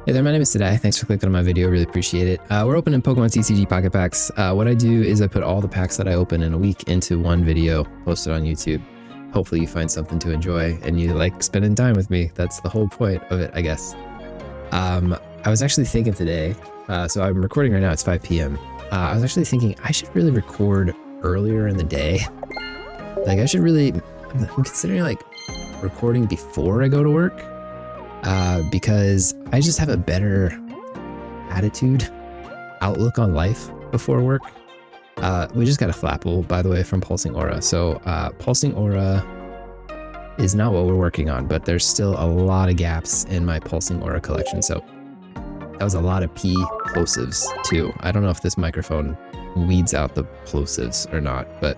Hey there, my name is Today. Thanks for clicking on my video, really appreciate it. We're opening Pokemon TCG Pocket Packs. What I do is I put all the packs that I open in a week into one video, posted on YouTube. Hopefully you find something to enjoy and you like spending time with me. That's the whole point of it, I guess. I was actually thinking today, so I'm recording right now, it's 5 p.m. I was actually thinking I should really record earlier in the day. Like I should really, I'm considering like recording before I go to work. Because I just have a better attitude, outlook on life before work. We just got a Flapple, by the way, from Pulsing Aura. So Pulsing Aura is not what we're working on, but there's still a lot of gaps in my Pulsing Aura collection. So that was a lot of P plosives too. I don't know if this microphone weeds out the plosives or not, but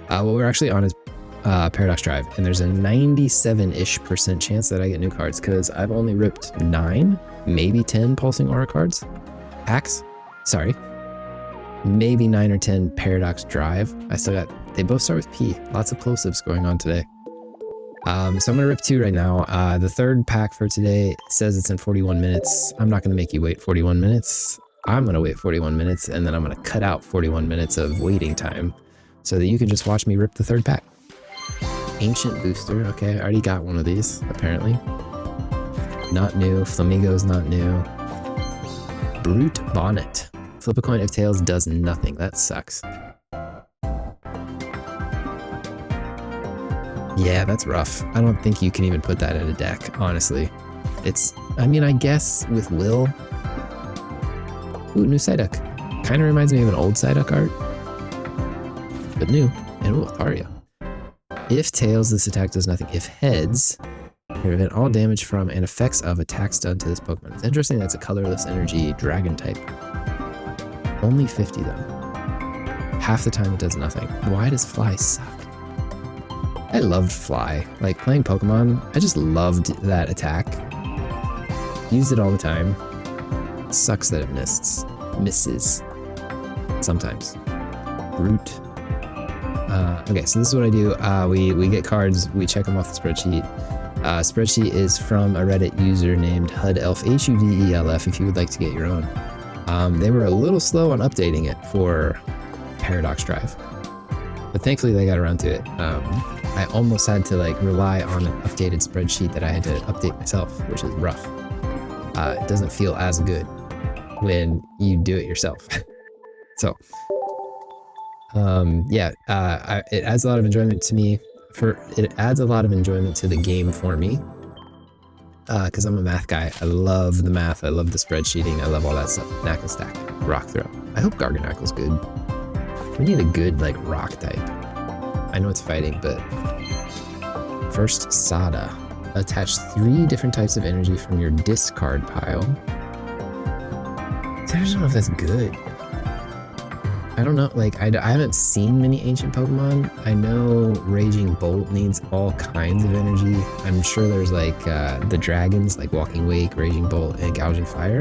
what we're actually on is Paradox Drive, and there's a 97-ish% chance that I get new cards because I've only ripped 9, maybe 10 Pulsing Aura cards. Packs? Sorry. Maybe 9 or 10 Paradox Drive. I still got, they both start with P. Lots of plosives going on today. So I'm gonna rip 2 right now. The third pack for today says it's in 41 minutes. I'm not gonna make you wait 41 minutes. I'm gonna wait 41 minutes, and then I'm gonna cut out 41 minutes of waiting time so that you can just watch me rip the third pack. Ancient Booster, okay, I already got one of these, apparently. Not new, Flamigo's not new. Brute Bonnet. Flip a coin if tails does nothing, that sucks. Yeah, that's rough. I don't think you can even put that in a deck, honestly. It's, I mean, I guess with Will. Ooh, new Psyduck. Kind of reminds me of an old Psyduck art. But new, and ooh, Atharia. If tails, this attack does nothing. If heads, prevent all damage from and effects of attacks done to this Pokemon. It's interesting that's a colorless energy dragon type. Only 50 though. Half the time it does nothing. Why does Fly suck? I loved Fly. Like playing Pokemon, I just loved that attack. Used it all the time. Sucks that it misses. Sometimes. Brute. Okay, so this is what I do. We get cards, we check them off the spreadsheet. Spreadsheet is from a Reddit user named HUDELF, HUDELF, if you would like to get your own. They were a little slow on updating it for Paradox Drive, but thankfully they got around to it. I almost had to like rely on an updated spreadsheet that I had to update myself, which is rough. It doesn't feel as good when you do it yourself. So yeah, it adds a lot of enjoyment to me. It adds a lot of enjoyment to the game for me. Because I'm a math guy. I love the math. I love the spreadsheeting. I love all that stuff. Knackle Stack, Rock Throw. I hope Garganacle's good. We need a good like rock type. I know it's fighting, but first Sada. Attach 3 different types of energy from your discard pile. I don't know if that's good. I don't know, like, I haven't seen many ancient Pokemon. I know Raging Bolt needs all kinds of energy. I'm sure there's like the dragons, like Walking Wake, Raging Bolt, and Gouging Fire.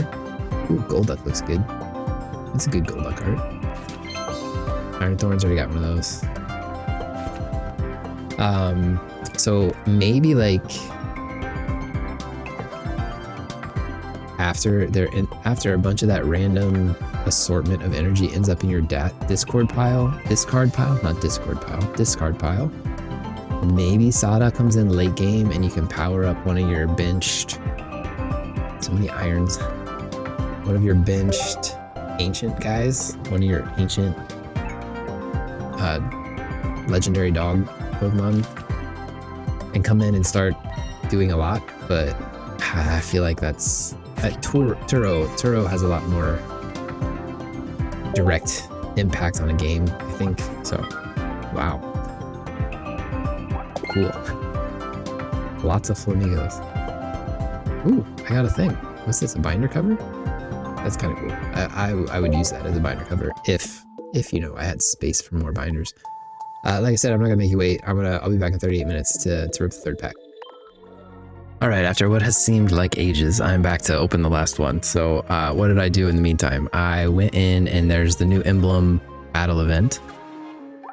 Ooh, Golduck looks good. That's a good Golduck art. Iron Thorns already got one of those. So maybe like after a bunch of that random assortment of energy ends up in your discard pile, maybe Sada comes in late game and you can power up one of your benched, so many irons, one of your benched ancient guys, one of your ancient legendary dog Pokemon, and come in and start doing a lot. But I feel like that's Turo has a lot more direct impact on a game, I think. So, wow. Cool. Lots of Flamingos. Ooh, I got a thing. What's this, a binder cover? That's kind of cool. I would use that as a binder cover if you know I had space for more binders. Like I said, I'm not gonna make you wait. I'll be back in 38 minutes to rip the third pack. Alright, after what has seemed like ages, I'm back to open the last one. So what did I do in the meantime? I went in and there's the new emblem battle event.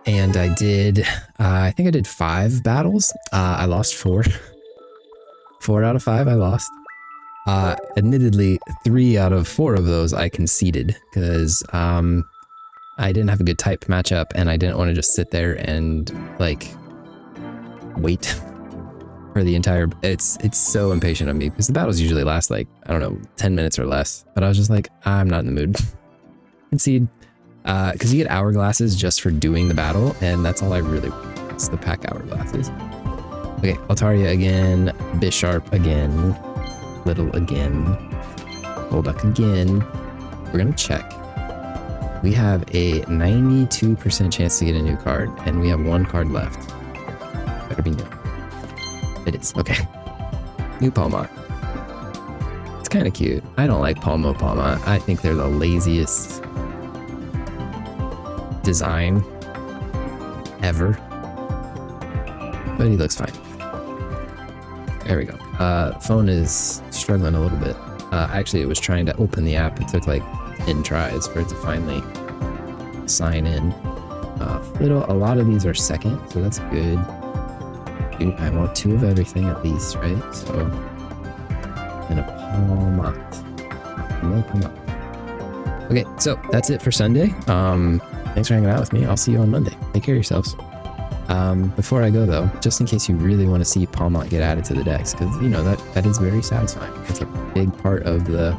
And I did, I think I did 5 battles. I lost 4. 4 out of 5 I lost. Admittedly, 3 out of 4 of those I conceded because I didn't have a good type matchup and I didn't want to just sit there and like wait for the entire. It's so impatient of me because the battles usually last like, I don't know, 10 minutes or less. But I was just like, I'm not in the mood. Concede. Because you get hourglasses just for doing the battle, and that's all I really want. It's the pack hourglasses. Okay, Altaria again, Bisharp again, Little again, Golduck again. We're gonna check. We have a 92% chance to get a new card, and we have 1 card left. Better be new. It is. Okay. New Palmont. It's kind of cute. I don't like Palmont. I think they're the laziest design ever. But he looks fine. There we go. Phone is struggling a little bit. Actually, it was trying to open the app. It took like 10 tries for it to finally sign in. A lot of these are second, so that's good. Dude, I want 2 of everything at least, right? So, and a Palmont. Okay, so that's it for Sunday. Thanks for hanging out with me. I'll see you on Monday. Take care of yourselves. Before I go though, just in case you really want to see Palmont get added to the decks, because you know that is very satisfying. It's a big part of the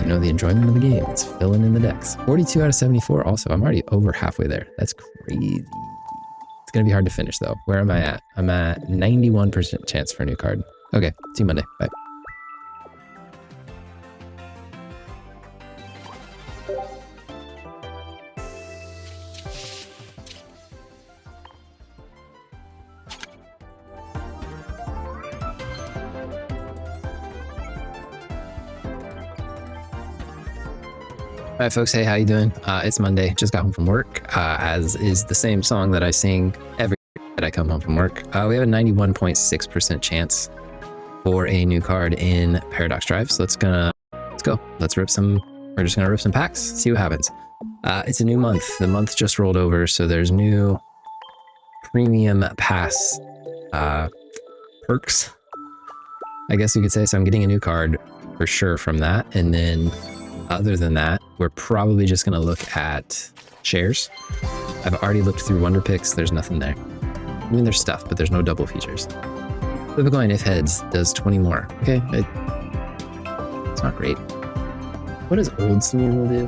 the enjoyment of the game. It's filling in the decks. 42 out of 74. Also, I'm already over halfway there. That's crazy. It's gonna be hard to finish though. Where am I at? I'm at 91% chance for a new card. Okay, see you Monday. Bye. All right, folks. Hey, how you doing? It's Monday. Just got home from work, as is the same song that I sing every day that I come home from work. We have a 91.6% chance for a new card in Paradox Drive. So let's go. Let's rip some. We're just gonna rip some packs. See what happens. It's a new month. The month just rolled over, so there's new premium pass perks, I guess you could say. So I'm getting a new card for sure from that, and then. Other than that, we're probably just going to look at shares. I've already looked through Wonder Picks. There's nothing there. I mean, there's stuff, but there's no double features. Flip a coin if heads does 20 more. Okay, it's not great. What does Old Smeagol do?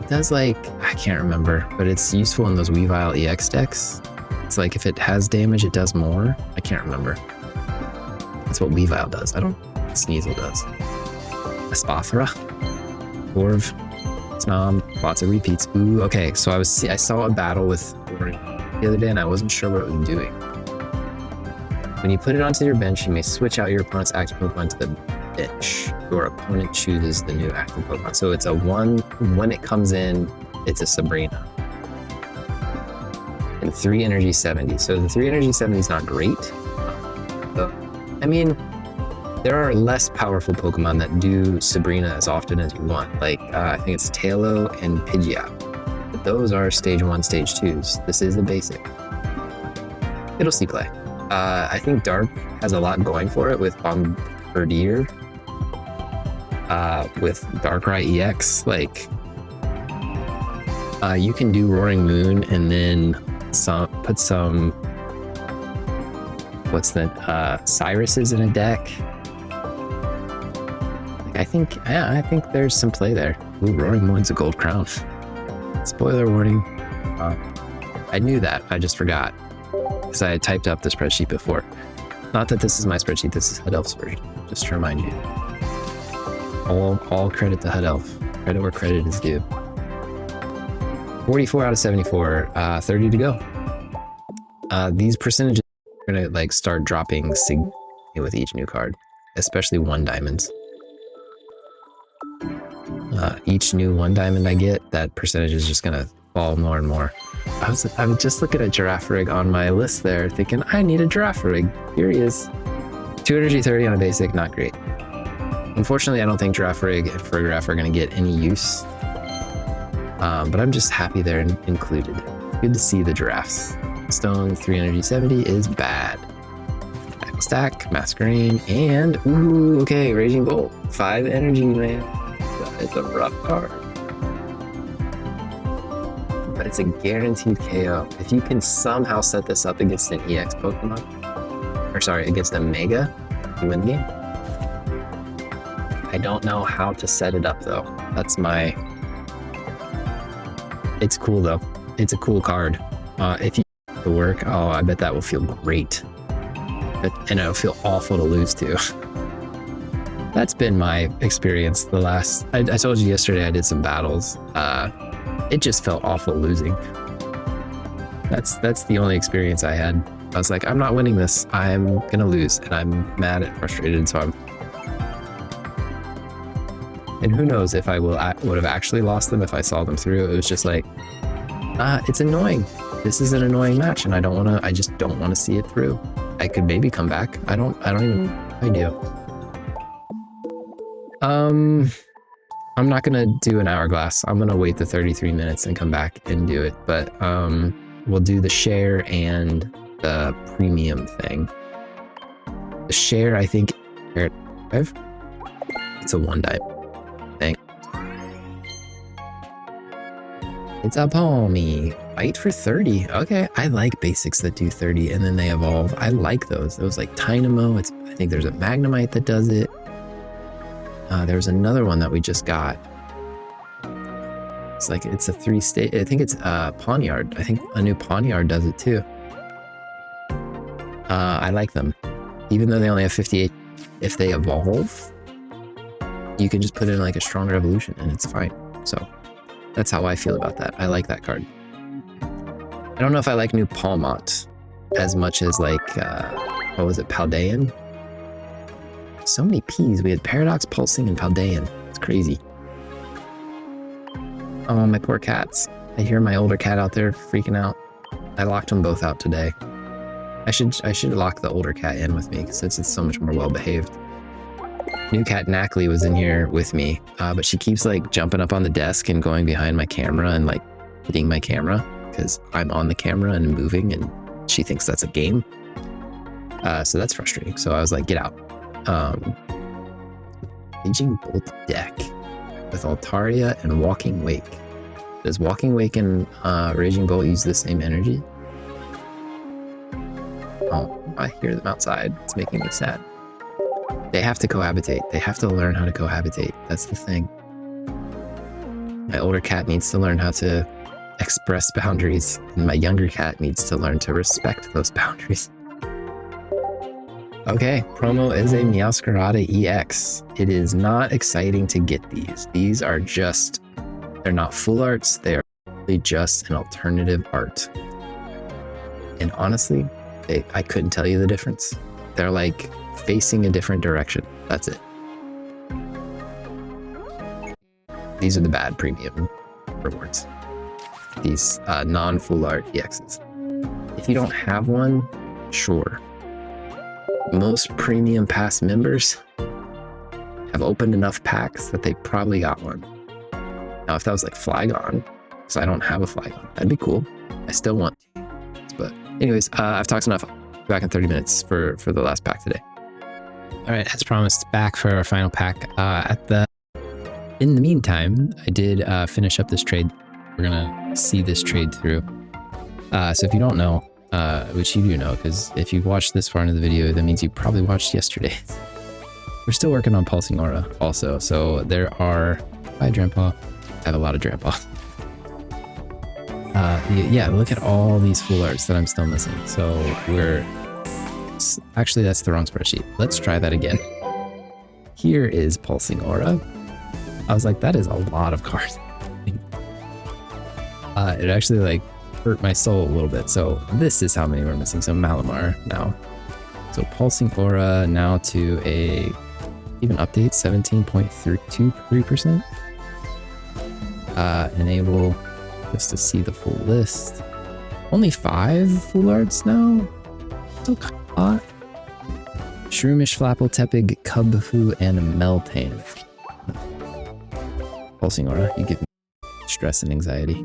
It does like, I can't remember, but it's useful in those Weavile EX decks. It's like if it has damage, it does more. I can't remember. That's what Weavile does. I don't know what Sneasel does. Espathra, Dwarf, Snom, lots of repeats. Ooh, okay, so I saw a battle with the other day and I wasn't sure what it was doing. When you put it onto your bench, you may switch out your opponent's active Pokemon to the bench. Your opponent chooses the new active Pokemon. So it's a 1, when it comes in, it's a Sabrina. And 3 energy 70. So the 3 energy 70 is not great. I mean, there are less powerful Pokemon that do Sabrina as often as you want. Like, I think it's Tailo and Pidgeot. But those are stage 1, stage 2s. This is the basic. It'll see play. I think Dark has a lot going for it with Bombardier. With Darkrai EX, like, you can do Roaring Moon and then put some, Cyruses in a deck. I think there's some play there. Ooh, Roaring Moon's a gold crown. Spoiler warning. I knew that, I just forgot. Because I had typed up the spreadsheet before. Not that this is my spreadsheet, this is Hud Elf's version. Just to remind you. All credit to Hud Elf. Credit where credit is due. 44 out of 74, 30 to go. These percentages are gonna like start dropping significantly with each new card, especially 1 diamonds. Each new 1 diamond I get, that percentage is just gonna fall more and more. I was just looking at Girafarig on my list there, thinking I need a Girafarig. Here he is. 2 energy 30 on a basic, not great. Unfortunately, I don't think Girafarig and Fergraph are gonna get any use. But I'm just happy they're included. Good to see the giraffes. Stone 3 energy 70 is bad. stack, Masquerain, and ooh, okay, Raging Bolt. 5 energy, man. It's a rough card. But it's a guaranteed KO. If you can somehow set this up against an EX Pokemon, or sorry, against a Mega, you win the game. I don't know how to set it up though. That's my... It's cool though. It's a cool card. If you do the work, oh, I bet that will feel great. And it'll feel awful to lose to. That's been my experience the last... I told you yesterday I did some battles. It just felt awful losing. That's the only experience I had. I was like, I'm not winning this. I'm gonna lose, and I'm mad and frustrated, so I'm... And who knows if I would have actually lost them if I saw them through. It was just like, it's annoying. This is an annoying match, and I just don't want to see it through. I could maybe come back. I don't even know if I do. I'm not gonna do an hourglass. I'm gonna wait the 33 minutes and come back and do it. But we'll do the share and the premium thing. The share, I think, it's a 1-dime thing. It's a Palmy. Fight for 30. Okay, I like basics that do 30 and then they evolve. I like those. Those like Tynamo. I think there's a Magnemite that does it. There's another one that we just got. It's like, it's a 3-stage, I think it's Pawniard. I think a new Pawniard does it too. I like them. Even though they only have 58, if they evolve, you can just put in like a stronger evolution and it's fine. So that's how I feel about that. I like that card. I don't know if I like new Palmont as much as like, what was it, Paldean? So many P's. We had Paradox, Pulsing, and Paldean. It's crazy. Oh, my poor cats. I hear my older cat out there freaking out. I locked them both out today. I should lock the older cat in with me because it's so much more well behaved. New cat Knackley was in here with me, but she keeps like jumping up on the desk and going behind my camera and like hitting my camera because I'm on the camera and moving, and she thinks that's a game. So that's frustrating. So I was like, get out. Raging Bolt deck with Altaria and Walking Wake. Does Walking Wake and Raging Bolt use the same energy? Oh, I hear them outside. It's making me sad. They have to cohabitate. They have to learn how to cohabitate. That's the thing. My older cat needs to learn how to express boundaries, and my younger cat needs to learn to respect those boundaries. Okay, promo is a Meowscarada EX. It is not exciting to get these. These are just, they're not full arts. They are really just an alternative art. And honestly, I couldn't tell you the difference. They're like facing a different direction. That's it. These are the bad premium rewards. These non-full art EXs. If you don't have one, sure. Most premium pass members have opened enough packs that they probably got one. Now, if that was like Flygon, because I don't have a Flygon, that'd be cool. I still want to. But anyways, I've talked enough. Back in 30 minutes for the last pack today. All right, as promised, back for our final pack. In the meantime, I did finish up this trade. We're gonna see this trade through. So if you don't know, which you do know, because if you've watched this far into the video, that means you probably watched yesterday. We're still working on Pulsing Aura also. So there are, hi Drampa, I have a lot of Drampa. Yeah, look at all these full arts that I'm still missing. So actually that's the wrong spreadsheet. Let's try that again. Here is Pulsing Aura. I was like, that is a lot of cards. It actually like hurt my soul a little bit. So this is how many we're missing. So Malamar now. So Pulsing Aura now to a even update 17.23%. Enable just to see the full list. Only 5 full arts now. Still kind of a lot. Shroomish, Flapple, Tepig, Cubfu, and Meltane. Pulsing Aura, you give me stress and anxiety.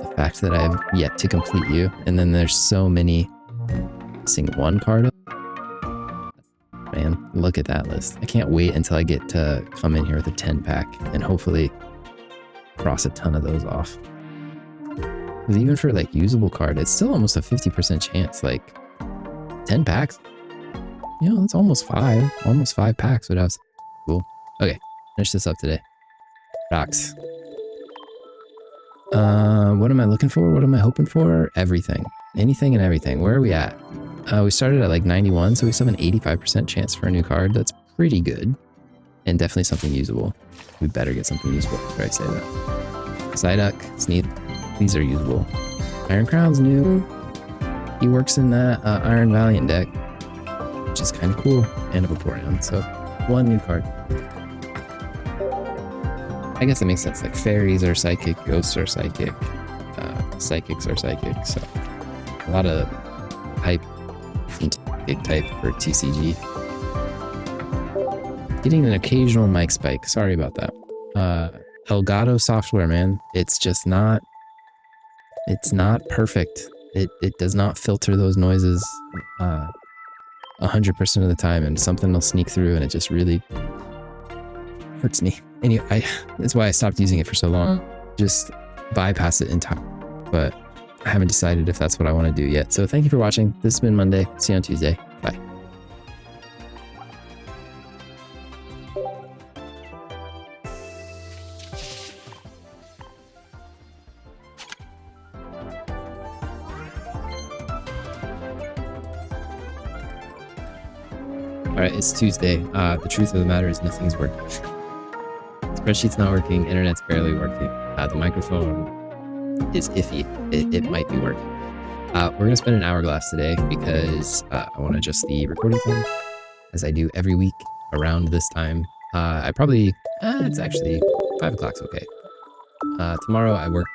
The fact that I have yet to complete you, and then there's so many missing one card up. Man, look at that list. I can't wait until I get to come in here with a 10 pack and hopefully cross a ton of those off. Because even for like usable card, it's still almost a 50% chance. Like 10 packs, you know, that's almost five packs would have. Cool. Okay, finish this up today. Rocks. What am I looking for? What am I hoping for? Everything. Anything and everything. Where are we at? We started at like 91, so we still have an 85% chance for a new card. That's pretty good. And definitely something usable. We better get something usable after I say that. Psyduck, Sneak, these are usable. Iron Crown's new. He works in that Iron Valiant deck, which is kind of cool. And a Vaporeon, so one new card. I guess that makes sense. Like fairies are psychic, ghosts are psychic, psychics are psychic. So a lot of hype and big type for TCG. Getting an occasional mic spike. Sorry about that. Elgato software, man. It's just not. It's not perfect. It does not filter those noises 100% of the time, and something will sneak through, and it just really hurts me. Anyway, that's why I stopped using it for so long. Just bypass it entirely. But I haven't decided if that's what I want to do yet. So thank you for watching. This has been Monday. See you on Tuesday. Bye. All right, it's Tuesday. The truth of the matter is nothing's working. Spreadsheet's not working. Internet's barely working. The microphone is iffy. It might be working. We're going to spend an hourglass today because I want to adjust the recording time as I do every week around this time. I probably, it's actually 5 o'clock's okay. Tomorrow I work,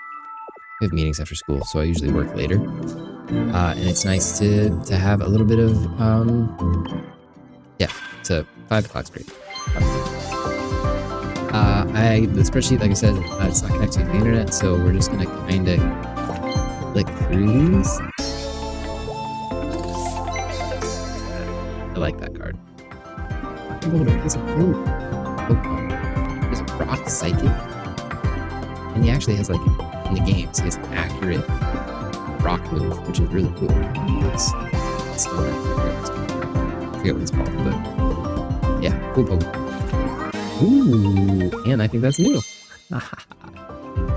we have meetings after school, so I usually work later. And it's nice to have a little bit of, yeah, so 5 o'clock's great. The spreadsheet, like I said, it's not connected to the internet, so we're just gonna kind of click through these. I like that card. He's a blue Pokemon. He's a rock psychic, and he actually has, like, in the games, he has an accurate rock move, which is really cool. It's still I forget what it's called, but yeah, cool Pokemon. Ooh, and I think that's new.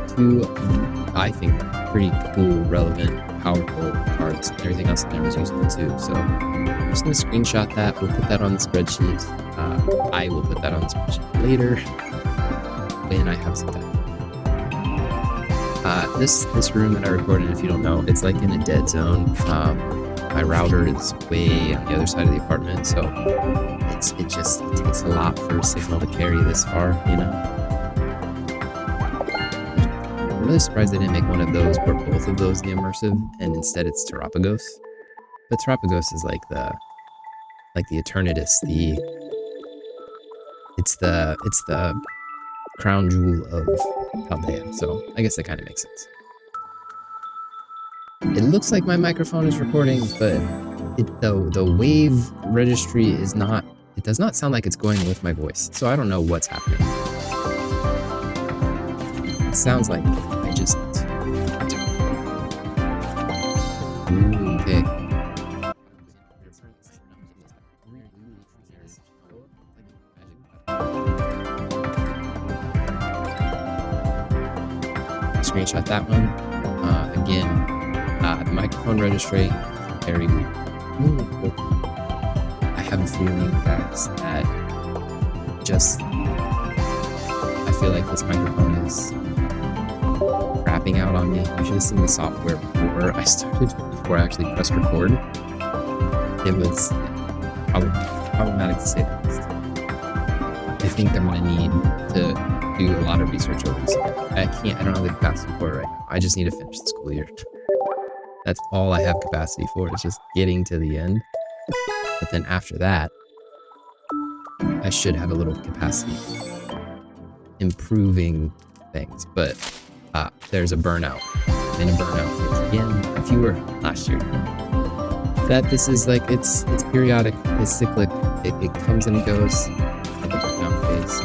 Two, I think, pretty cool, relevant, powerful cards. Everything else in there was useful too. So I'm just going to screenshot that. We'll put that on the spreadsheet. I will put that on the spreadsheet later when I have some time. This room that I record in, if you don't know, it's like in a dead zone. My router is way on the other side of the apartment, so it takes a lot for a signal to carry this far, you know? I'm really surprised they didn't make one of those where both of those the immersive, and instead it's Terapagos. But Terapagos is like the Eternatus, it's the crown jewel of Paldea, so I guess that kind of makes sense. It looks like my microphone is recording, but the wave registry is not. It does not sound like it's going with my voice, so I don't know what's happening. It sounds like I just. Ooh, okay. Screenshot that one. Again. The microphone registry, very weird. I have a feeling, guys, that I feel like this microphone is crapping out on me. You should have seen the software before I actually pressed record. It was problematic to say the least. I think I'm going to need to do a lot of research over this. I don't have the capacity for it right now. I just need to finish the school year. That's all I have capacity for, is just getting to the end. But then after that, I should have a little capacity improving things. But there's a burnout. In a burnout phase. Again, if you were last year, that this is like it's periodic, it's cyclic, it comes and goes, and it now fades.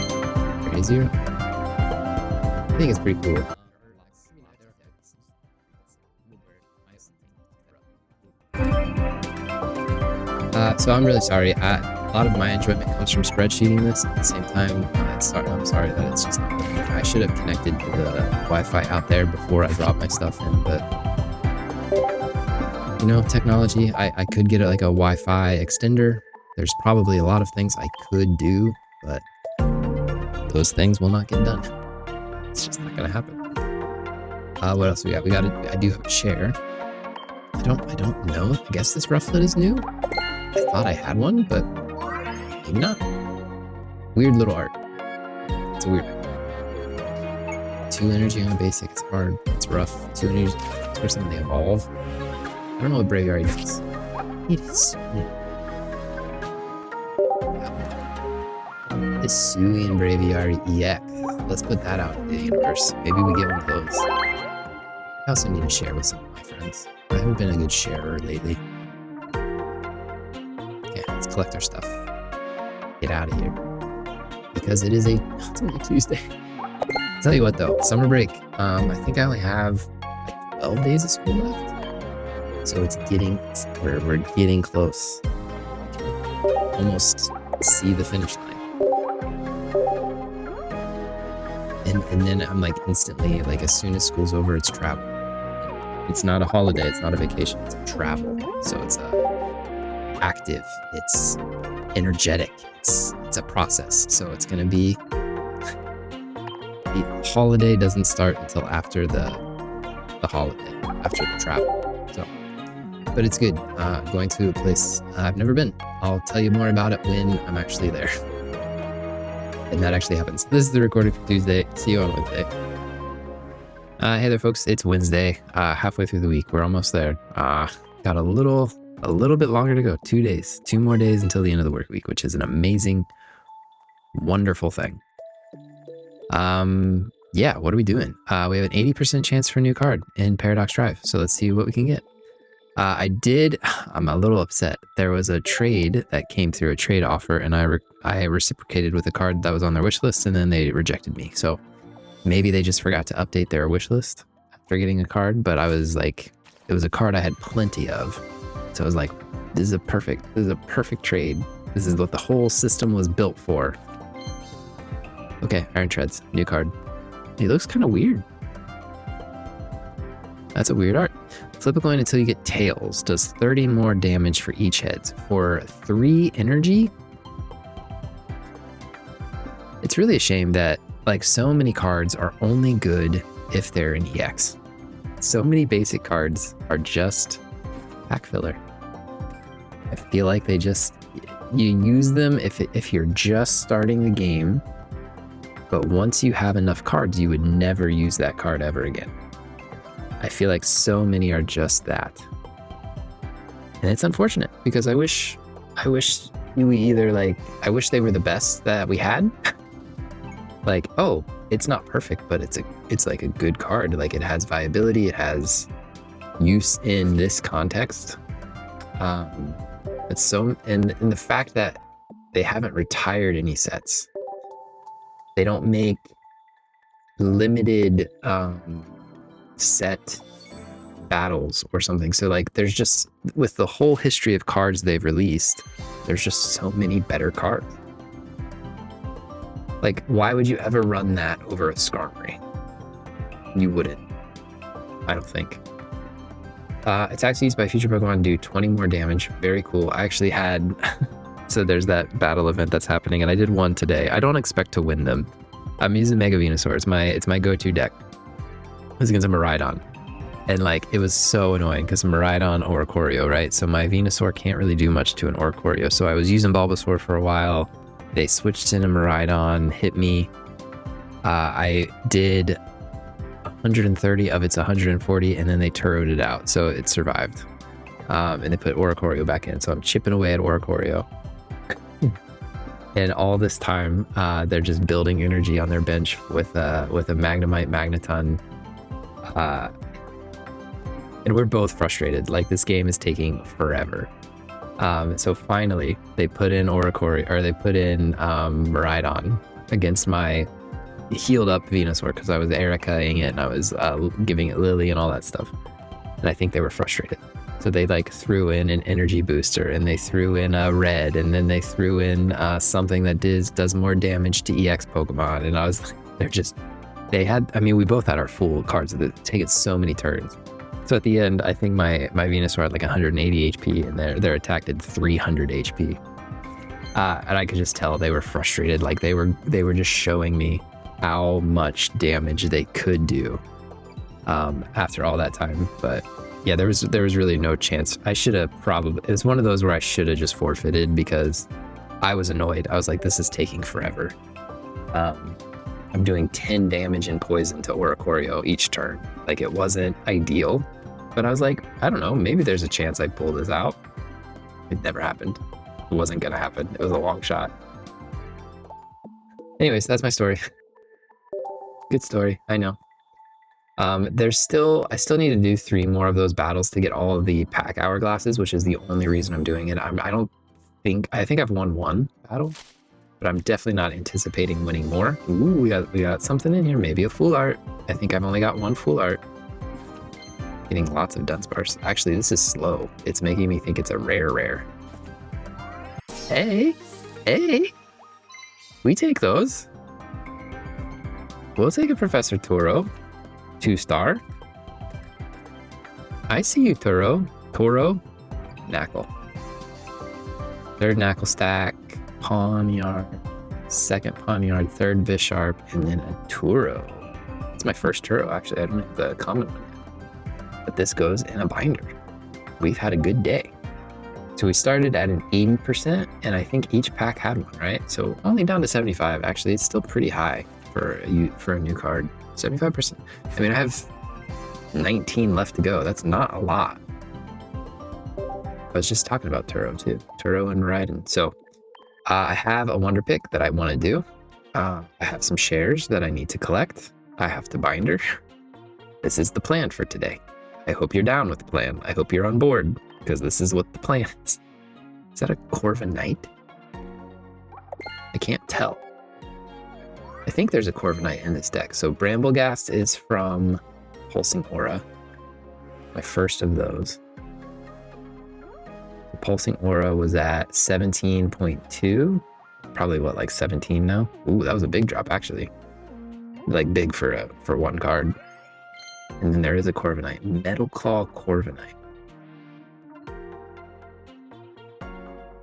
Very zero. I think it's pretty cool. So I'm really sorry. A lot of my enjoyment comes from spreadsheeting this. At the same time, I'm sorry that it's just not working. I should have connected to the Wi-Fi out there before I dropped my stuff in, but you know, technology, I could get like a Wi-Fi extender. There's probably a lot of things I could do, but those things will not get done. It's just not gonna happen. What else we got? I do have a share. I don't know. I guess this rufflet is new. I thought I had one, but maybe not. Weird little art. It's a weird art. 2 energy on a basic. It's hard. It's rough. 2 energy. It's for something they evolve. I don't know what Braviary does. It is. Hisuian Braviary EX. Let's put that out in the universe. Maybe we get one of those. I also need to share with some of my friends. I haven't been a good sharer lately. Okay, let's collect our stuff. Get out of here. Because it's only Tuesday. I'll tell you what though, summer break. I think I only have like 12 days of school left. So we're getting close. I can almost see the finish line. And then I'm like instantly, like as soon as school's over, it's travel. It's not a holiday, it's not a vacation, it's a travel. So it's active, it's energetic, it's a process. So it's gonna be, the holiday doesn't start until after the holiday, after the travel. So, but it's good. Going to a place I've never been. I'll tell you more about it when I'm actually there. And that actually happens. This is the recording for Tuesday. See you on Wednesday. Hey there, folks. It's Wednesday. Halfway through the week. We're almost there. Got a little bit longer to go. 2 days. 2 more days until the end of the work week, which is an amazing, wonderful thing. Yeah, what are we doing? We have an 80% chance for a new card in Paradox Drive. So let's see what we can get. I'm a little upset. There was a trade that came through, a trade offer, and I reciprocated with a card that was on their wish list, and then they rejected me. So maybe they just forgot to update their wish list after getting a card, but I was like, it was a card I had plenty of. So I was like, this is a perfect trade. This is what the whole system was built for. Okay, Iron Treads, new card. He looks kind of weird. That's a weird art. Flip a coin until you get tails. Does 30 more damage for each head. For 3 energy? It's really a shame that like so many cards are only good if they're an EX. So many basic cards are just pack filler. I feel like you use them if you're just starting the game, but once you have enough cards, you would never use that card ever again. I feel like so many are just that. And it's unfortunate because I wish you either like, I wish they were the best that we had. Like, oh, it's not perfect, but it's like a good card. Like it has viability, it has use in this context. It's so, and the fact that they haven't retired any sets. They don't make limited set battles or something. So like there's just, with the whole history of cards they've released, there's just so many better cards. Like why would you ever run that over a Skarmory? You wouldn't, I don't think. Attacks used by future Pokemon do 20 more damage. Very cool. I actually had so there's that battle event that's happening and I did one today. I don't expect to win them. I'm using Mega Venusaur. It's my go-to deck. It's against a Miraidon. And like, it was so annoying because Miraidon Oricorio, right? So my Venusaur can't really do much to an Oricorio. So I was using Bulbasaur for a while. They switched in a Miraidon, hit me. I did 130 of its 140, and then they turroed it out. So it survived. And they put Oricorio back in. So I'm chipping away at Oricorio. And all this time, they're just building energy on their bench with a Magnemite, Magneton, And we're both frustrated. Like, this game is taking forever. So finally, they put in Oricori, or they put in Miraidon against my healed up Venusaur, because I was Erica-ing it and I was giving it Lily and all that stuff. And I think they were frustrated. So they like threw in an energy booster, and they threw in a red, and then they threw in something that does more damage to EX Pokemon. And I was like, we both had our full cards that take it so many turns. So at the end, I think my Venusaur had like 180 HP, and their attack did 300 HP. And I could just tell they were frustrated. Like they were just showing me how much damage they could do after all that time. But yeah, there was really no chance. I should have probably, it was one of those where I should have just forfeited, because I was annoyed. I was like, this is taking forever. I'm doing 10 damage and poison to Oricorio each turn. Like, it wasn't ideal, but I was like, I don't know, maybe there's a chance I pull this out. It never happened. It wasn't gonna happen. It was a long shot. Anyways, that's my story. Good story, I know. I still need to do 3 more of those battles to get all of the pack hourglasses, which is the only reason I'm doing it. I think I've won 1 battle, but I'm definitely not anticipating winning more. Ooh, we got something in here, maybe a full art. I think I've only got 1 full art. Getting lots of Dunsparce. Actually, this is slow. It's making me think it's a rare. Hey, we take those. We'll take a Professor Toro. 2-star. I see you, Toro. Knackle. 3rd Knackle stack. Pawniard. 2nd Pawniard. 3rd Bisharp. And then a Turo. It's my first Turo, actually. I don't have the common one yet. But this goes in a binder. We've had a good day. So we started at an 80%, and I think each pack had one, right? So only down to 75. Actually, it's still pretty high for a new card. 75%. I mean, I have 19 left to go. That's not a lot. I was just talking about Turo too. Turo and Miraidon. So I have a Wonder Pick that I want to do. I have some shares that I need to collect. I have to binder. This is the plan for today. I hope you're down with the plan. I hope you're on board, because this is what the plan is. Is that a Corviknight? I can't tell. I think there's a Corviknight in this deck. So Bramblegast is from Pulsing Aura. My first of those. The Pulsing Aura was at 17.2. Probably what, like 17 now? Ooh, that was a big drop actually. Like big for 1 card. And then there is a Corviknight. Metal Claw Corviknight.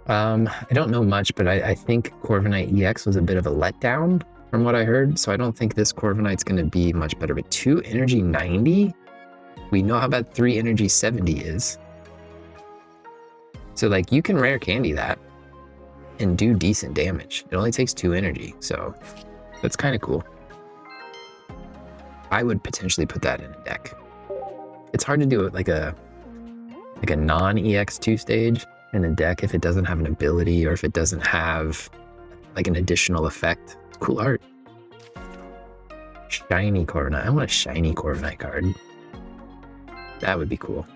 I don't know much, but I think Corviknight EX was a bit of a letdown from what I heard. So I don't think this Corviknight's going to be much better. But 2 energy 90? We know how bad 3 energy 70 is. So like you can rare candy that and do decent damage. It only takes 2 energy. So that's kind of cool. I would potentially put that in a deck. It's hard to do it like a non-EX2 stage in a deck if it doesn't have an ability, or if it doesn't have like an additional effect. It's cool art. Shiny Corviknight. I want a shiny Corviknight card. That would be cool.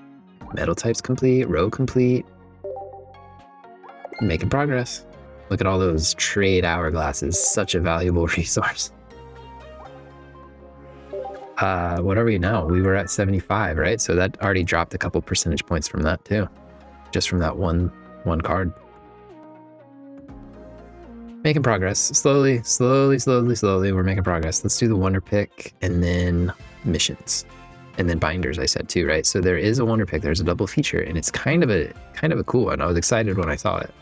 Metal types complete, row complete. Making progress. Look at all those trade hourglasses. Such a valuable resource. What are we now? We were at 75, right? So that already dropped a couple percentage points from that too. Just from that one card. Making progress. Slowly, we're making progress. Let's do the Wonder Pick and then missions. And then binders, I said too, right? So there is a Wonder Pick, there's a double feature, and it's kind of a cool one. I was excited when I saw it.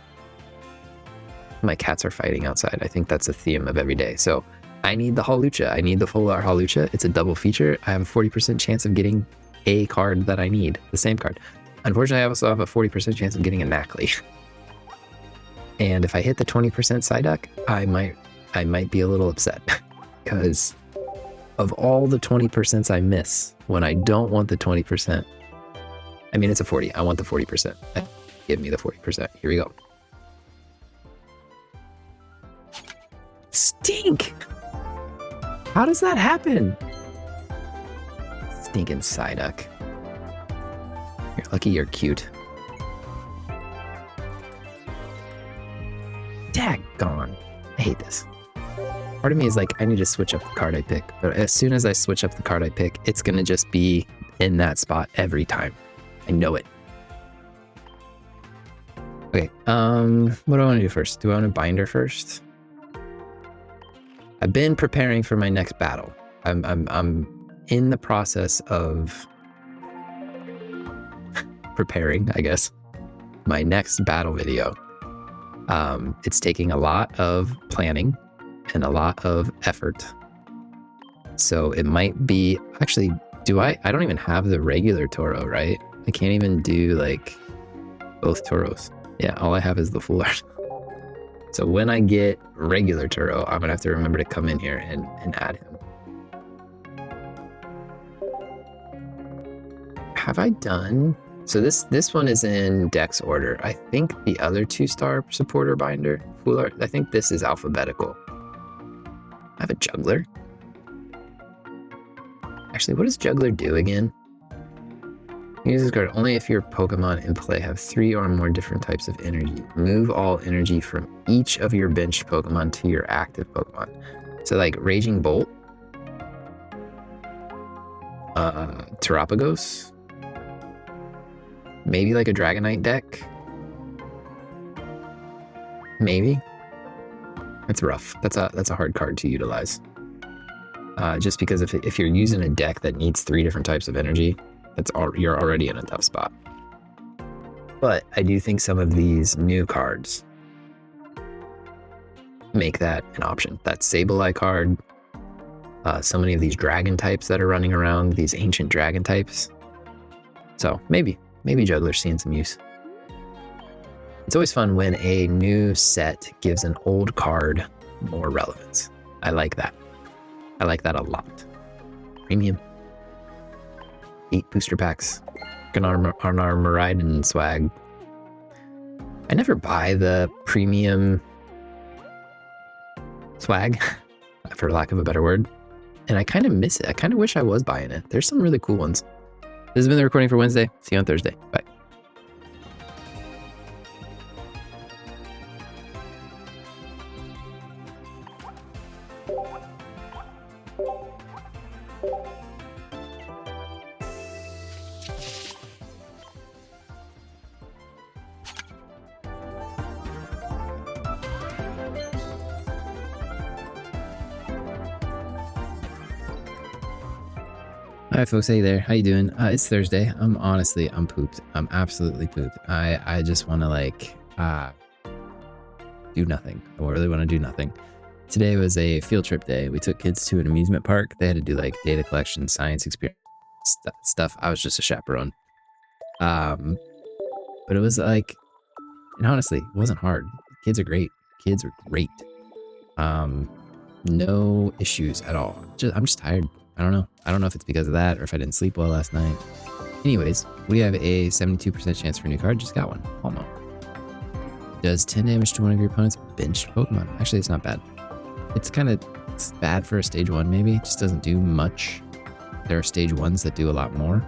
My cats are fighting outside. I think that's a theme of every day. So I need the Hawlucha. I need the full art Hawlucha. It's a double feature. I have a 40% chance of getting a card that I need, the same card. Unfortunately, I also have a 40% chance of getting a Knackley. And if I hit the 20% Psyduck, I might be a little upset because of all the 20% I miss when I don't want the 20%. I mean, it's a 40. I want the 40%. Give me the 40%. Here we go. Stink! How does that happen? Stinking Psyduck. Lucky you're cute. Daggone. I hate this. Part of me is like, I need to switch up the card I pick. But as soon as I switch up the card I pick, it's going to just be in that spot every time. I know it. Okay, what do I want to do first? Do I want to binder first? I've been preparing for my next battle. I'm in the process of preparing, I guess, my next battle video. It's taking a lot of planning and a lot of effort. So it might be, actually, I don't even have the regular Toro, right? I can't even do like both Toros. Yeah, all I have is the full art. So when I get regular Turo, I'm gonna have to remember to come in here and add him. Have I done? So this one is in Dex order. I think the other 2-star supporter binder, full art, I think this is alphabetical. I have a juggler. Actually, what does juggler do again? Use this card only if your Pokemon in play have 3 or more different types of energy. Move all energy from each of your benched Pokemon to your active Pokemon. So like Raging Bolt, Terapagos, maybe like a Dragonite deck. Maybe. That's rough. That's a hard card to utilize. Just because if you're using a deck that needs 3 different types of energy, you're already in a tough spot. But I do think some of these new cards make that an option. That Sableye card, so many of these dragon types that are running around, these ancient dragon types. So maybe Juggler's seeing some use. It's always fun when a new set gives an old card more relevance. I like that. I like that a lot. Premium. 8 booster packs. On our Miraidon swag. I never buy the premium swag, for lack of a better word. And I kind of miss it. I kind of wish I was buying it. There's some really cool ones. This has been the recording for Wednesday. See you on Thursday. Bye. Hi folks, hey there, how you doing? It's Thursday. I'm pooped. I'm absolutely pooped. I just want to like do nothing. I really want to do nothing. Today was a field trip day. We took kids to an amusement park. They had to do like data collection, science experience stuff. I was just a chaperone. But it was like, and honestly, it wasn't hard. Kids are great. Kids are great. No issues at all. I'm just tired. I don't know. I don't know if it's because of that or if I didn't sleep well last night. Anyways, we have a 72% chance for a new card. Just got one. Almost. Does 10 damage to one of your opponent's benched Pokemon. Actually, it's not bad. It's bad for a stage 1 maybe. It just doesn't do much. There are stage 1s that do a lot more.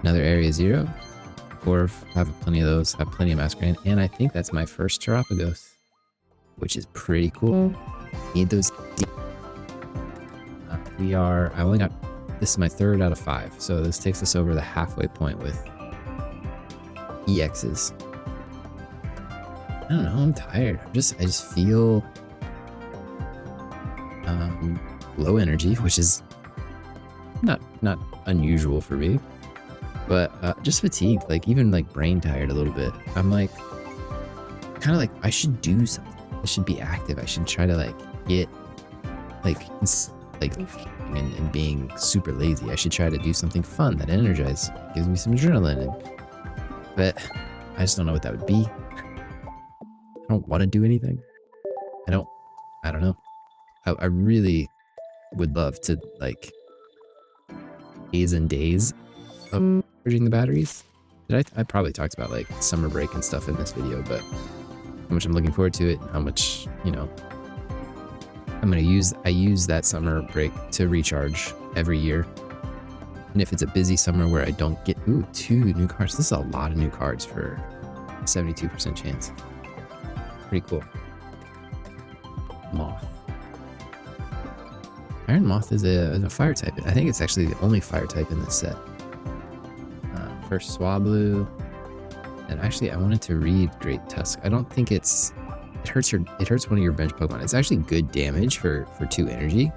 Another area 0. Corv, have plenty of those. Have plenty of Masquerain. And I think that's my first Terapagos, which is pretty cool. Need those. I only got, this is my 3rd out of 5. So this takes us over the halfway point with EXs. I don't know, I'm tired. I just feel low energy, which is not unusual for me, but just fatigued, like even like brain tired a little bit. I'm like, kind of like, I should do something. I should be active. I should try to like get and being super lazy. I should try to do something fun that energizes, gives me some adrenaline. But I just don't know what that would be. I don't want to do anything. I don't know. I really would love to like days and days of charging the batteries. I probably talked about like summer break and stuff in this video, but how much I'm looking forward to it, how much, you know, I use that summer break to recharge every year. And if it's a busy summer where I don't get, ooh, 2 new cards. This is a lot of new cards for 72% chance. Pretty cool. Moth. Iron Moth is a fire type. I think it's actually the only fire type in this set. First Swablu. And actually, I wanted to read Great Tusk. I don't think it hurts one of your bench Pokemon. It's actually good damage for 2 energy.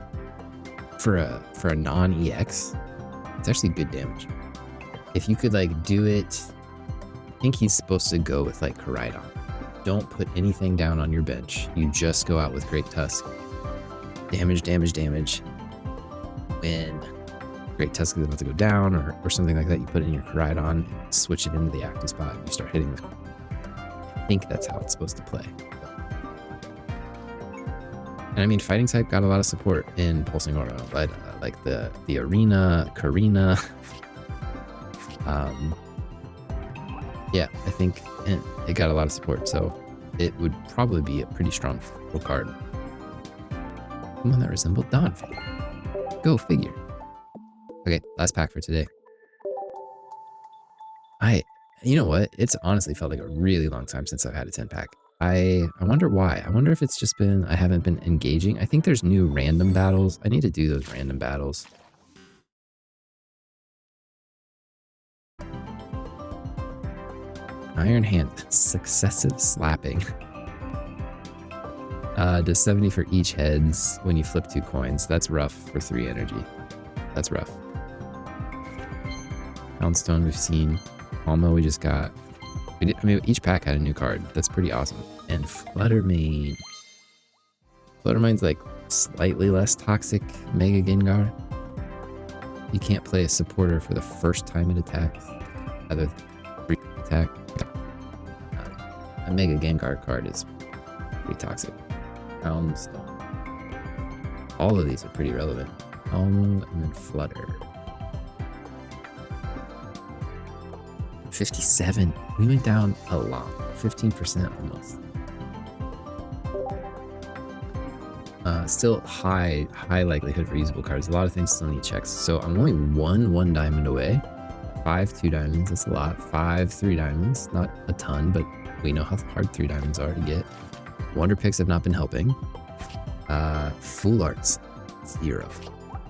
For a non-EX, it's actually good damage. If you could like do it, I think he's supposed to go with like Koraidon. Don't put anything down on your bench. You just go out with Great Tusk. Damage, damage, damage. When Great Tusk is about to go down or something like that, you put it in your Koraidon, switch it into the active spot, and you start hitting with. I think that's how it's supposed to play. And I mean, fighting type got a lot of support in Pulsing Aura, but like the Arena, Karina. Yeah, I think it got a lot of support, so it would probably be a pretty strong card. One that resembled Donphan. Go figure. Okay, last pack for today. You know what? It's honestly felt like a really long time since I've had a 10 pack. I wonder why. I wonder if it's just been, I haven't been engaging. I think there's new random battles. I need to do those random battles. Iron Hand, successive slapping. Does 70 for each heads when you flip 2 coins. That's rough for 3 energy. That's rough. Poundstone we've seen. Palmo we just got. I mean, each pack had a new card. That's pretty awesome. And Fluttermane. Fluttermane's like slightly less toxic Mega Gengar. You can't play a supporter for the first time it attacks. Other attack. A Mega Gengar card is pretty toxic. Poundstone. All of these are pretty relevant. Palmo and then Flutter. 57. We went down a lot. 15% almost. Still high likelihood for usable cards. A lot of things still need checks. So I'm only 1 diamond away. 5 2 diamonds. That's a lot. 5 3 diamonds. Not a ton, but we know how hard 3 diamonds are to get. Wonder Picks have not been helping. Full Arts 0.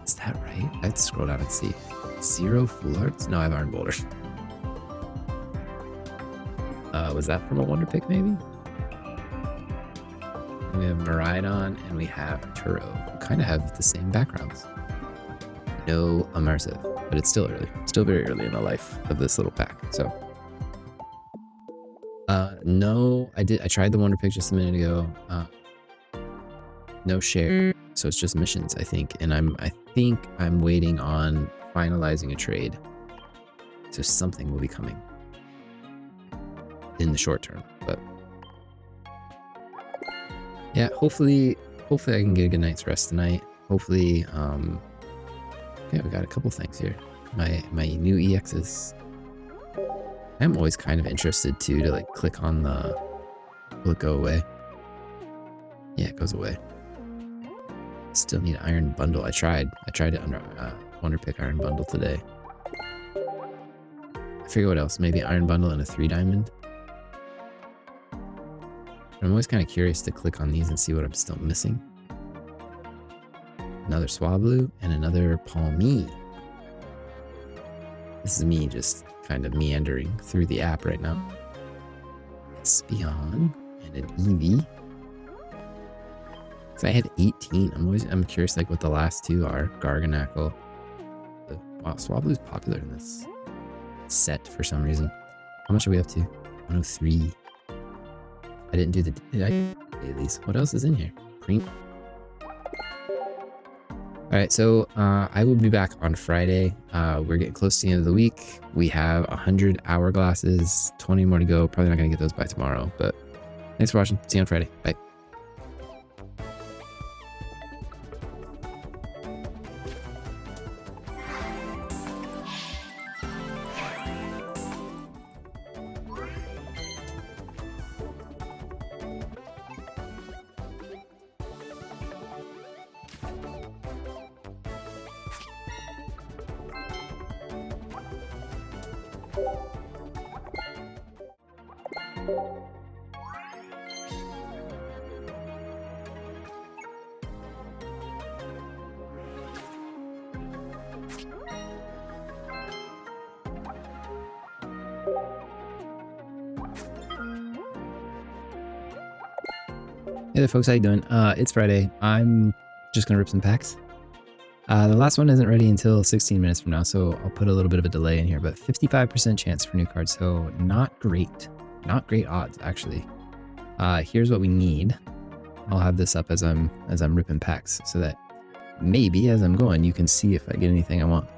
Is that right? I have to scroll down and see. 0 Full Arts? No, I have Iron Boulder. Was that from a Wonder Pick, maybe? We have Miraidon and we have Turo, who kind of have the same backgrounds. No Immersive, but it's still early. Still very early in the life of this little pack, so. No, I tried the Wonder Pick just a minute ago. No share, so it's just missions, I think. And I think I'm waiting on finalizing a trade. So something will be coming in the short term, but yeah, hopefully I can get a good night's rest tonight. Hopefully, yeah, we got a couple things here. My new EXs. I'm always kind of interested too to like click on the, will it go away? Yeah, it goes away. Still need Iron Bundle. I tried it under Wonder Pick Iron Bundle today. I forget what else. Maybe Iron Bundle and a 3 diamond. I'm always kind of curious to click on these and see what I'm still missing. Another Swablu and another Palmy. This is me just kind of meandering through the app right now. Espeon and an Eevee. So I have 18. I'm curious like what the last 2 are. Garganackle. Wow, Swablu's popular in this set for some reason. How much are we up to? 103. I didn't do the dailies. What else is in here? Cream. Alright, so I will be back on Friday. We're getting close to the end of the week. We have 100 hourglasses, 20 more to go. Probably not going to get those by tomorrow, but thanks for watching. See you on Friday. Bye. Hey there, folks. How you doing? It's Friday. I'm just gonna rip some packs. The last one isn't ready until 16 minutes from now, so I'll put a little bit of a delay in here. But 55% chance for new cards, so not great. Not great odds, actually. Here's what we need. I'll have this up as I'm ripping packs, so that maybe as I'm going, you can see if I get anything I want.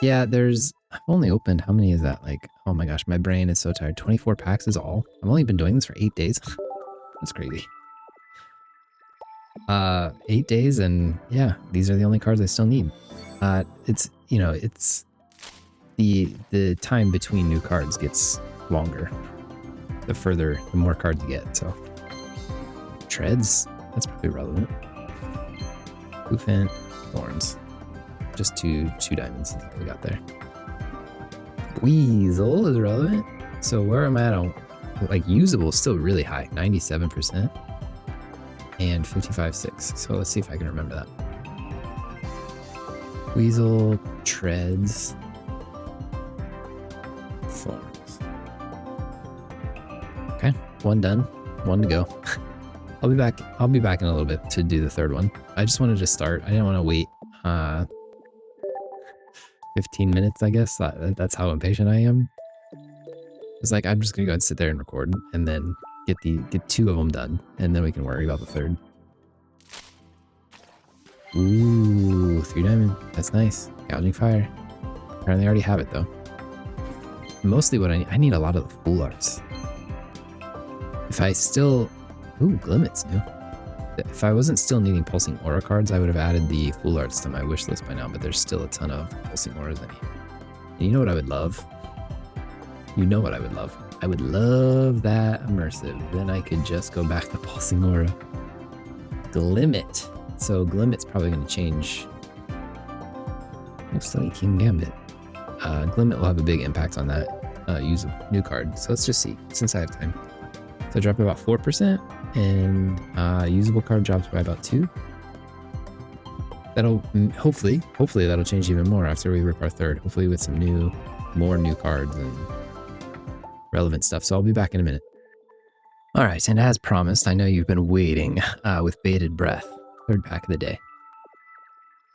Yeah, I've only opened, how many is that? Like, oh my gosh, my brain is so tired. 24 packs is all. I've only been doing this for 8 days. That's crazy. 8 days, and yeah, these are the only cards I still need. It's, you know, it's the time between new cards gets longer the more cards you get. So treads, that's probably relevant. Poofant, thorns, just two diamonds we got there. Weasel is relevant. So where am I at on, like, usable is still really high, 97%. And 55.6. So let's see if I can remember that. Weasel, treads, thorns. Okay, one done, one to go. I'll be back in a little bit to do the third one. I just wanted to start. I didn't want to wait 15 minutes, I guess. That's how impatient I am. It's like, I'm just gonna go and sit there and record and then get 2 of them done, and then we can worry about the third. Ooh, 3 diamond. That's nice. Gouging fire. Apparently I already have it though. Mostly what I need a lot of the full arts. If I still... Ooh, Glimmet's new. If I wasn't still needing pulsing aura cards, I would have added the full arts to my wish list by now, but there's still a ton of pulsing auras in here. And you know what I would love? You know what I would love? I would love that immersive. Then I could just go back to pulsing aura. Glimmet. So Glimmet's probably going to change. Looks like King Gambit. Glimmet will have a big impact on that use of new card. So let's just see, since I have time. So I dropped about 4%, and usable card drops by about 2. That'll hopefully that'll change even more after we rip our third. Hopefully with some more new cards and relevant stuff. So I'll be back in a minute. All right, and as promised, I know you've been waiting with bated breath. Third pack of the day.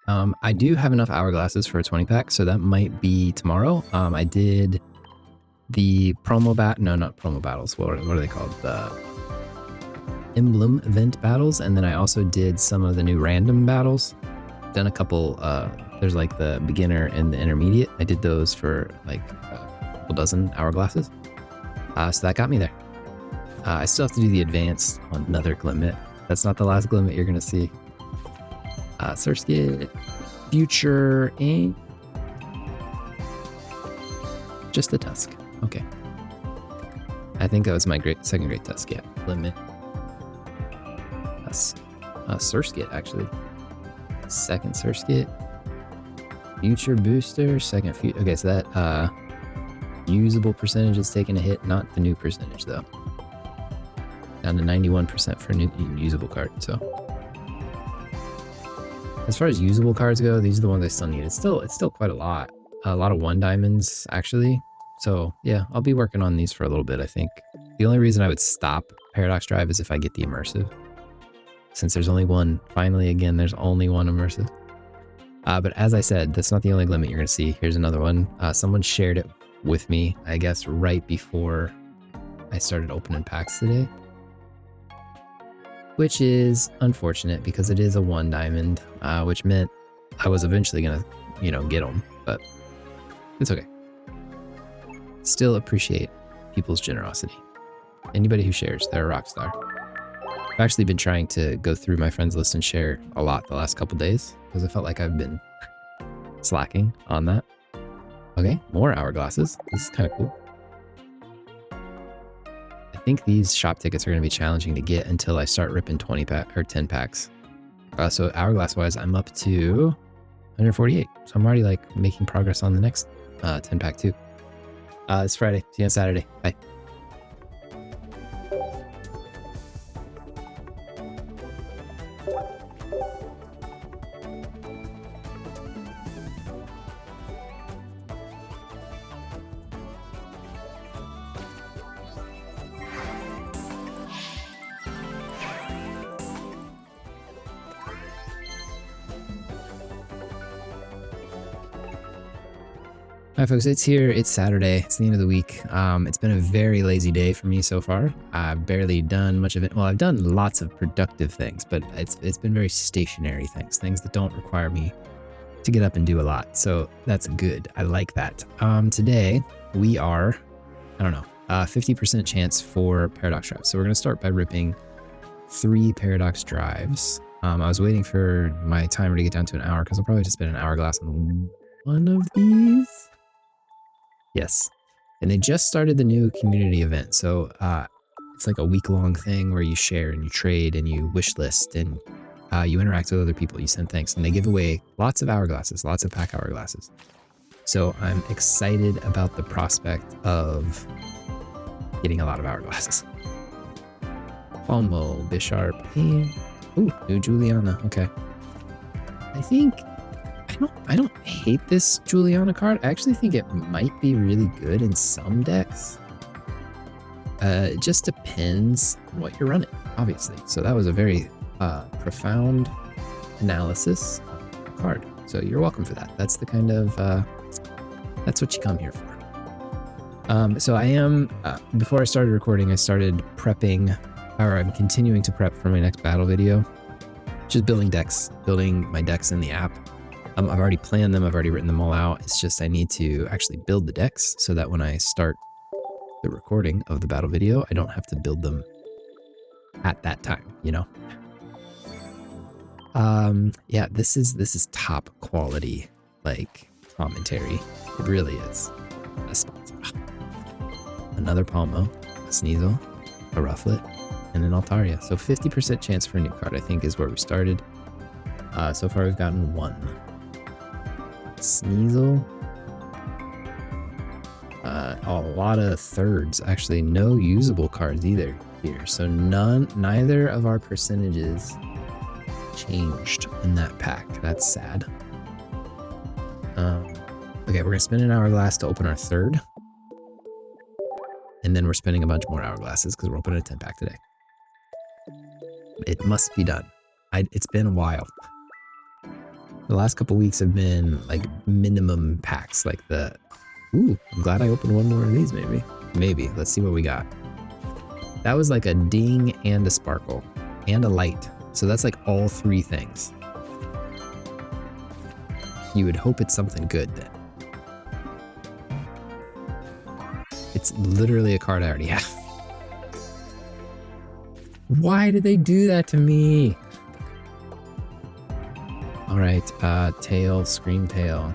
I do have enough hourglasses for a 20 pack, so that might be tomorrow. I did the not promo battles. What are they called? The emblem event battles, and then I also did some of the new random battles. Done a couple. There's like the beginner and the intermediate. I did those for like a couple dozen hourglasses. So that got me there. I still have to do the advanced on another Glimmet. That's not the last Glimmet you're gonna see. Surskit, Future, and just the Tusk. Okay. I think that was my second great Tusk. Yeah, Glimmet. Tusk. Surskit, actually. Second Surskit. Future booster, second future. Okay, so that usable percentage is taking a hit, not the new percentage though. Down to 91% for a new usable card. So as far as usable cards go, these are the ones I still need. It's still quite a lot of 1 diamonds actually. So yeah, I'll be working on these for a little bit. I think the only reason I would stop Paradox Drive is if I get the immersive, since there's only one. Finally, again, there's only one immersive. But as I said, that's not the only Glimmet you're gonna see. Here's another one. Someone shared it with me, I guess, right before I started opening packs today. Which is unfortunate because it is a 1 diamond, which meant I was eventually gonna, get them, but it's okay. Still appreciate people's generosity. Anybody who shares, they're a rock star. I've actually been trying to go through my friends list and share a lot the last couple days because I felt like I've been slacking on that. Okay, more hourglasses. This is kind of cool. I think these shop tickets are going to be challenging to get until I start ripping 10 packs. So hourglass wise, I'm up to 148. So I'm already like making progress on the next 10 pack too. It's Friday. See you on Saturday. Bye. Hi folks, it's here. It's Saturday. It's the end of the week. It's been a very lazy day for me so far. I've barely done much of it. Well, I've done lots of productive things, but it's been very stationary things that don't require me to get up and do a lot. So that's good. I like that. Today we are, I don't know, 50% chance for paradox drives. So we're gonna start by ripping 3 paradox drives. I was waiting for my timer to get down to an hour because I'll probably just spend an hourglass on one of these. Yes. And they just started the new community event. So it's like a week-long thing where you share and you trade and you wish list and you interact with other people. You send thanks and they give away lots of hourglasses, lots of pack hourglasses. So I'm excited about the prospect of getting a lot of hourglasses. Palmo, Bisharp, and ooh, new Juliana. Okay. I don't hate this Juliana card. I actually think it might be really good in some decks. It just depends on what you're running, obviously. So that was a very profound analysis card. So you're welcome for that. That's the kind of, that's what you come here for. So I am, before I started recording, I started prepping, or I'm continuing to prep for my next battle video. Just building decks, building my decks in the app. I've already planned them. I've already written them all out. It's just I need to actually build the decks so that when I start the recording of the battle video, I don't have to build them at that time, you know? Yeah, this is top quality, like, commentary. It really is. A sponsor. Another Palmo, a Sneasel, a Rufflet, and an Altaria. So 50% chance for a new card, I think, is where we started. So far, we've gotten 1. Sneasel. A lot of thirds. Actually, no usable cards either here. So neither of our percentages changed in that pack. That's sad. Okay, we're gonna spend an hourglass to open our 3rd. And then we're spending a bunch more hourglasses because we're opening a 10 pack today. It must be done. It's been a while. The last couple weeks have been like minimum packs, like ooh, I'm glad I opened one more of these, maybe. Maybe, let's see what we got. That was like a ding and a sparkle and a light. So that's like all 3 things. You would hope it's something good then. It's literally a card I already have. Why did they do that to me? All right, tail, scream tail,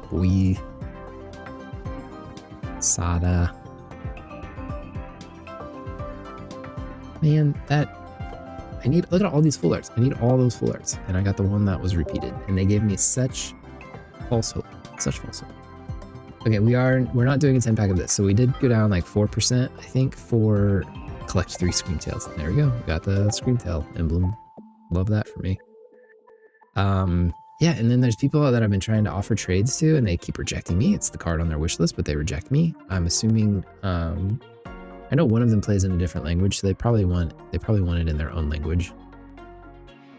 Bui, Sada. Man, look at all these full arts. I need all those full arts. And I got the one that was repeated. And they gave me such false hope, such false hope. Okay, we're not doing a 10 pack of this. So we did go down like 4%, I think, for collect 3 scream tails. And there we go. We got the scream tail emblem. Love that for me. Yeah, and then there's people that I've been trying to offer trades to, and they keep rejecting me. It's the card on their wish list, but they reject me. I'm assuming, I know one of them plays in a different language, so they probably want it in their own language.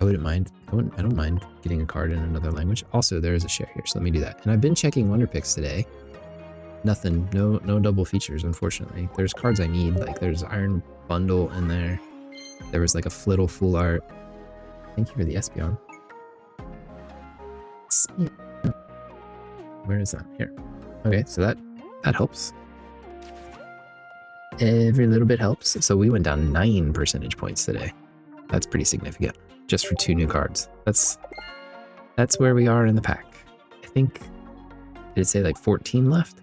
I wouldn't mind. I don't mind getting a card in another language. Also, there is a share here, so let me do that. And I've been checking Wonder Picks today. Nothing, no double features, unfortunately. There's cards I need, like there's Iron Bundle in there. There was like a Flittle Full Art. Thank you for the Espeon. Where is that? Here. Okay, so that helps. Every little bit helps. So we went down 9 percentage points today. That's pretty significant, just for 2 new cards. That's where we are in the pack. I think, did it say like 14 left?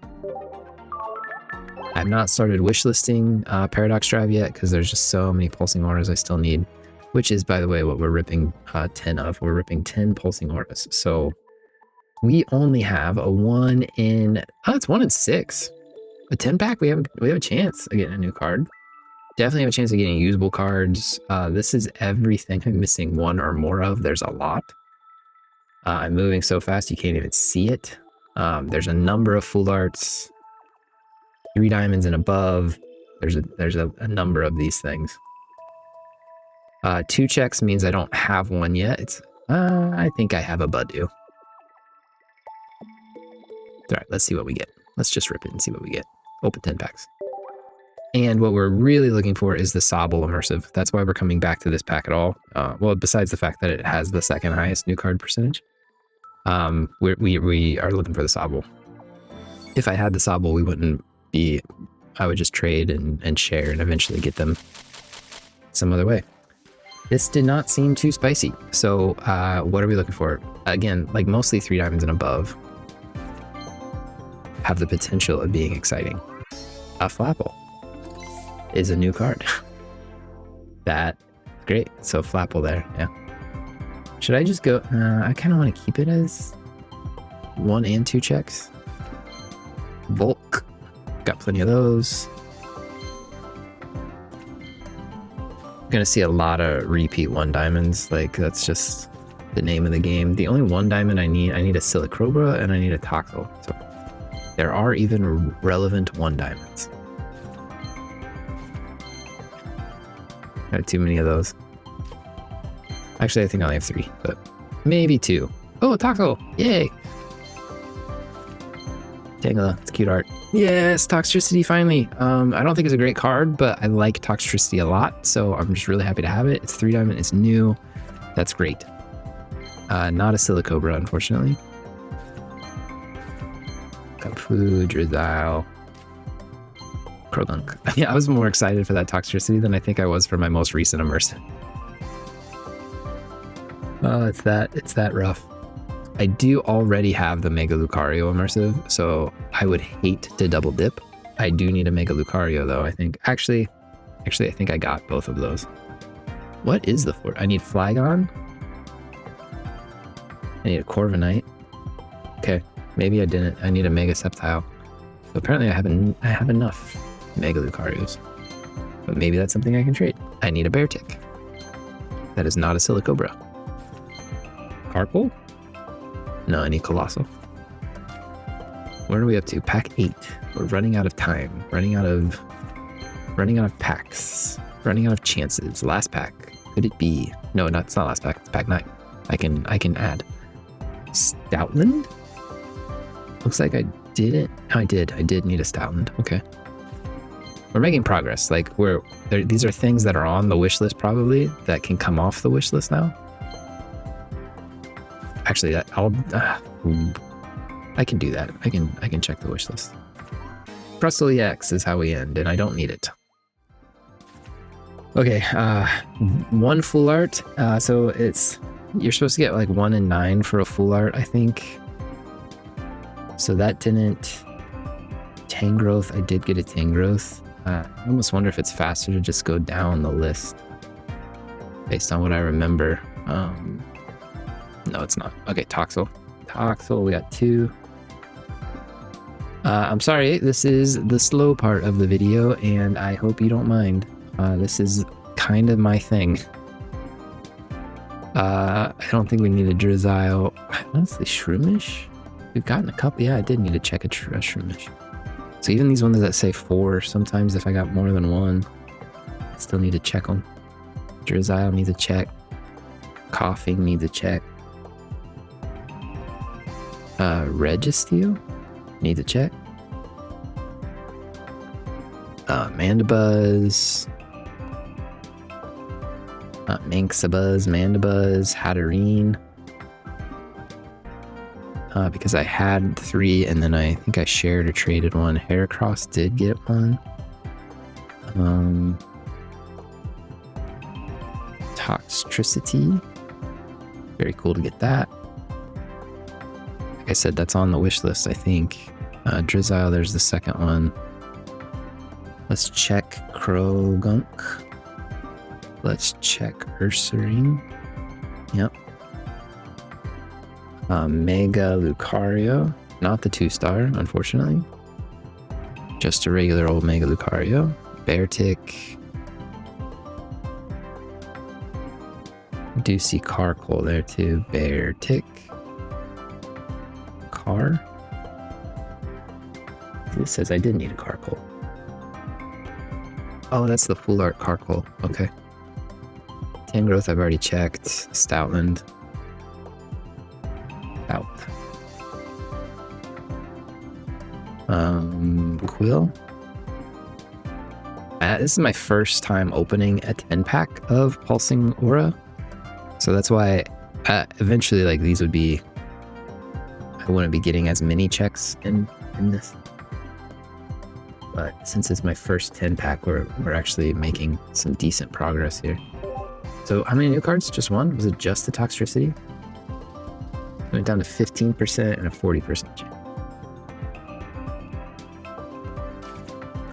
I've not started wishlisting Paradox Drive yet because there's just so many pulsing auras I still need, which is, by the way, what we're ripping 10 of. We're ripping 10 pulsing auras. So we only have a 1 in, it's 1 in 6. A 10 pack, we have a chance of getting a new card. Definitely have a chance of getting usable cards. This is everything I'm missing 1 or more of. There's a lot. I'm moving so fast you can't even see it. There's a number of full arts, 3 diamonds and above. There's a number of these things. 2 checks means I don't have one yet. I think I have a Budu. All right, let's see what we get. Let's just rip it and see what we get. Open 10 packs. And what we're really looking for is the Sobble Immersive. That's why we're coming back to this pack at all. Well, besides the fact that it has the second highest new card percentage, we are looking for the Sobble. If I had the Sobble, we wouldn't be... I would just trade and share and eventually get them some other way. This did not seem too spicy. So what are we looking for? Again, like mostly 3 diamonds and above have the potential of being exciting. A Flapple is a new card. That's great. So Flapple there, yeah. Should I just go? I kind of want to keep it as 1 and 2 checks. Volk, got plenty of those. Gonna see a lot of repeat 1 diamonds. Like that's just the name of the game. The only 1 diamond I need a Silicobra and I need a Toxel. So there are even relevant 1 diamonds. Got too many of those. Actually, I think I only have 3, but maybe 2. Oh, Toxel! Yay! Tangela, it's cute art. Yes, Toxtricity finally. I don't think it's a great card, but I like Toxtricity a lot, so I'm just really happy to have it. It's 3 diamond, it's new. That's great. Not a Silicobra, unfortunately. Kapu, Drizzile, Krogunk. Yeah, I was more excited for that Toxtricity than I think I was for my most recent Immersive. Oh, it's that rough. I do already have the Mega Lucario Immersive, so I would hate to double dip. I do need a Mega Lucario though, I think. Actually, I think I got both of those. What is the I need Flygon. I need a Corviknight. Okay, maybe I didn't. I need a Mega Sceptile. So apparently I have enough Mega Lucarios. But maybe that's something I can trade. I need a Beartick. That is not a Silicobra. Carpool? No, I need Colossal. What are we up to? Pack 8. We're running out of time. Running out of packs. Running out of chances. Last pack. Could it be? No, it's not last pack. It's pack 9. I can add. Stoutland? Looks like I didn't. I did need a Stoutland. Okay. We're making progress. Like these are things that are on the wish list probably that can come off the wish list now. Actually, I can do that. I can check the wish list. Crustle EX is how we end, and I don't need it. Okay, 1 full art. So you're supposed to get like 1 in 9 for a full art, I think. So that didn't. Tangrowth, I did get a Tangrowth. I almost wonder if it's faster to just go down the list based on what I remember. No, it's not. Okay, Toxel. We got 2. I'm sorry, this is the slow part of the video, and I hope you don't mind. This is kind of my thing. I don't think we need a Drizzile. Honestly, Shroomish? We've gotten a couple. Yeah, I did need to check a Shroomish. So even these ones that say 4, sometimes if I got more than 1, I still need to check them. Drizzile needs a check. Coughing needs a check. Registeel needs a check. Mandibuzz. Manxabuzz, Mandibuzz, Hatterene. Because I had 3 and then I think I shared or traded 1. Heracross did get 1. Toxtricity. Very cool to get that. Like I said, that's on the wish list, I think. Drizzile, there's the second one. Let's check Krogunk. Let's check Ursaring. Yep. Mega Lucario. Not the 2-star, unfortunately. Just a regular old Mega Lucario. Beartick. Do see Carkol there too. Beartick. Car. This says I did need a Carkol. Oh, that's the full art Carkol. Okay. Tangrowth I've already checked. Stoutland. Out. Quill. This is my first time opening a 10-pack of Pulsing Aura. So that's why eventually like these would be, I wouldn't be getting as many checks in this. But since it's my first 10-pack, we're actually making some decent progress here. So how many new cards? Just one? Was it just the Toxtricity? Went down to 15% and a 40% chance.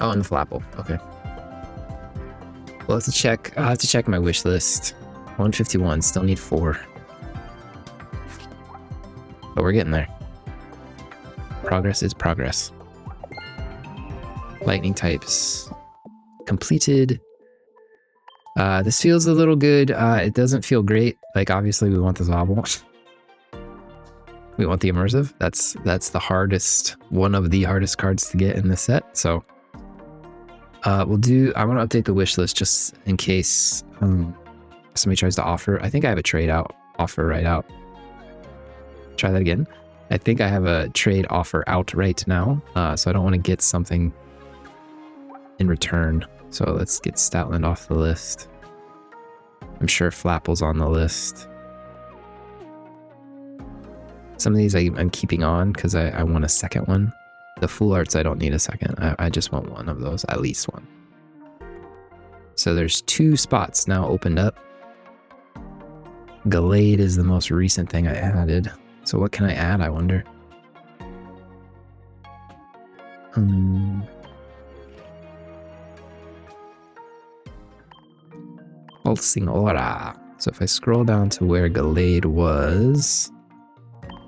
Oh, and the Flapple. Okay. Well, let's check. I'll have to check my wish list. 151. Still need 4. But we're getting there. Progress is progress. Lightning types completed. This feels a little good. It doesn't feel great. Like obviously we want the Zobble. We want the Immersive. That's the hardest, one of the hardest cards to get in this set. So we'll do. I want to update the wish list just in case somebody tries to offer. I think I have a trade offer right out. Try that again. I think I have a trade offer out right now. So I don't want to get something in return. So let's get Stoutland off the list. I'm sure Flapple's on the list. Some of these I'm keeping on because I want a second one. The Full Arts, I don't need a second. I just want one of those, at least one. So there's 2 spots now opened up. Gallade is the most recent thing I added. So what can I add, I wonder? Pulsing Aura. So if I scroll down to where Gallade was,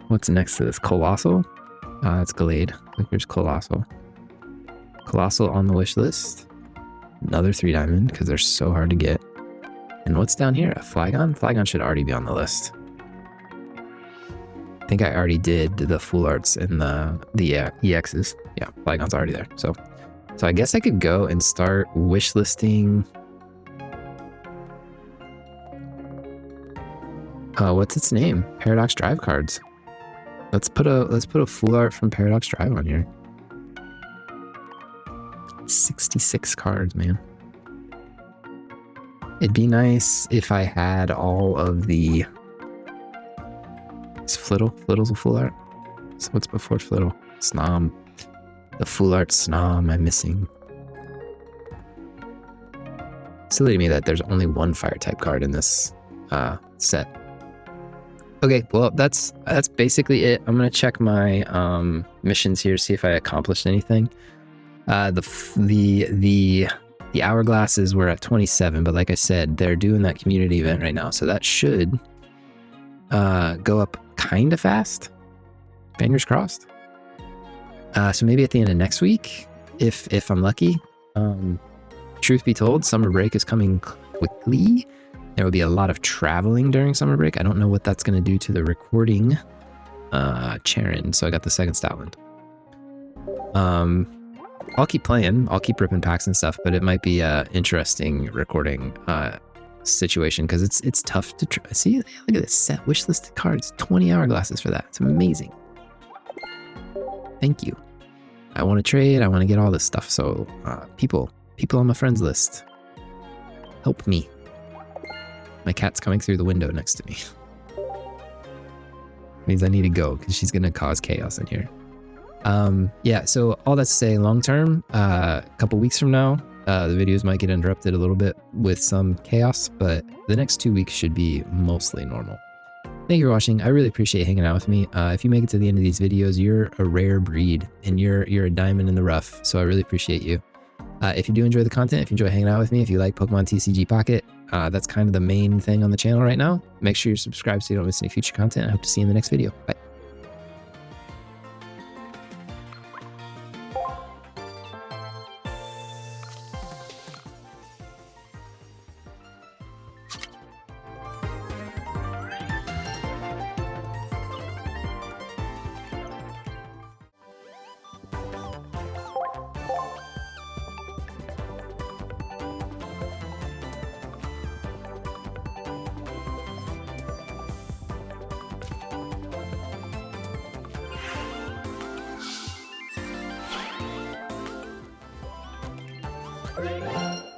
what's next to this? Colossal? It's Gallade. Like there's Colossal. Colossal on the wish list. Another 3 diamond because they're so hard to get. And what's down here? A Flygon? Flygon should already be on the list. I think I already did the Full Arts and the EXs. Yeah, Flygon's already there. So I guess I could go and start wish listing. What's its name? Paradox Drive cards. Let's put a Full Art from Paradox Drive on here. 66 cards, man. It'd be nice if I had all of the... Is Flittle? Flittle's a Full Art? So what's before Flittle? Snom. The Full Art Snom I'm missing. Silly to me that there's only one Fire type card in this set. Okay, well that's basically it. I'm gonna check my missions here, see if I accomplished anything. The hourglasses were at 27, but like I said, they're doing that community event right now, so that should go up kind of fast. Fingers crossed. So maybe at the end of next week, if I'm lucky. Truth be told, summer break is coming quickly. There will be a lot of traveling during summer break. I don't know what that's going to do to the recording. Charon, so I got the second Stoutland. I'll keep playing. I'll keep ripping packs and stuff, but it might be a interesting recording situation because it's tough to see. Look at this set wish listed cards. 20 hourglasses for that. It's amazing. Thank you. I want to trade. I want to get all this stuff. So people on my friends list, help me. My cat's coming through the window next to me. Means I need to go because she's gonna cause chaos in here. Yeah, so all that to say, long term, a couple weeks from now, the videos might get interrupted a little bit with some chaos, but the next 2 weeks should be mostly normal. Thank you for watching. I really appreciate hanging out with me. If you make it to the end of these videos, you're a rare breed and you're a diamond in the rough. So I really appreciate you. If you do enjoy the content, if you enjoy hanging out with me, if you like Pokemon TCG Pocket, that's kind of the main thing on the channel right now. Make sure you're subscribed so you don't miss any future content. I hope to see you in the next video. Bye. Bring